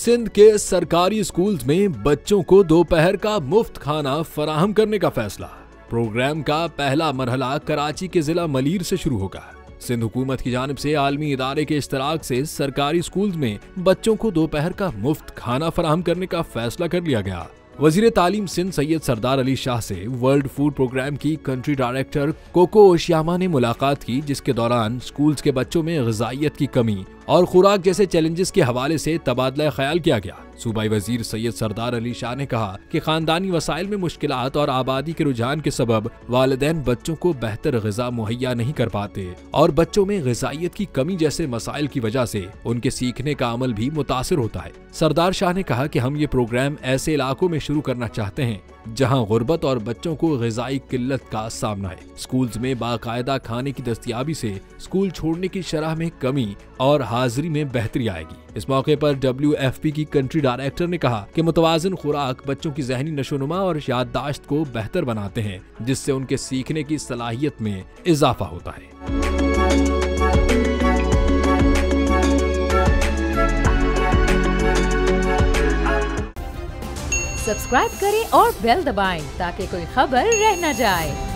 सिंध के सरकारी स्कूल्स में बच्चों को दोपहर का मुफ्त खाना फराहम करने का फैसला। प्रोग्राम का पहला मरहला कराची के जिला मलीर से शुरू होगा। सिंध हुकूमत की जानिब से आलमी इदारे के इश्तराक से सरकारी स्कूल्स में बच्चों को दोपहर का मुफ्त खाना फराहम करने का फैसला कर लिया गया। वजीर तालीम सिंध सैयद सरदार अली शाह से वर्ल्ड फूड प्रोग्राम की कंट्री डायरेक्टर कोको ओशियामा ने मुलाकात की, जिसके दौरान स्कूल्स के बच्चों में ग़िज़ाइयत की कमी और खुराक जैसे चैलेंजेस के हवाले से तबादला ख्याल किया गया। सूबाई वजीर सैयद सरदार अली शाह ने कहा कि खानदानी वसाइल में मुश्किलात और आबादी के रुझान के सबब वालिदैन बच्चों को बेहतर ग़िज़ा मुहैया नहीं कर पाते और बच्चों में ग़िज़ाइयत की कमी जैसे मसाइल की वजह से उनके सीखने का अमल भी मुतासिर होता है। सरदार शाह ने कहा कि हम ये प्रोग्राम ऐसे इलाकों में शुरू करना चाहते हैं जहां गुर्बत और बच्चों को ग़िज़ाई किल्लत का सामना है। स्कूल्स में बाकायदा खाने की दस्तयाबी से स्कूल छोड़ने की शरह में कमी और हाजिरी में बेहतरी आएगी। इस मौके पर WFP की कंट्री डायरेक्टर ने कहा कि मुतवाज़िन खुराक बच्चों की ज़हनी नशोनुमा और याददाश्त को बेहतर बनाते हैं, जिससे उनके सीखने की सलाहियत में इजाफा होता है। सब्सक्राइब करें और बेल दबाएं ताकि कोई खबर रह न जाए।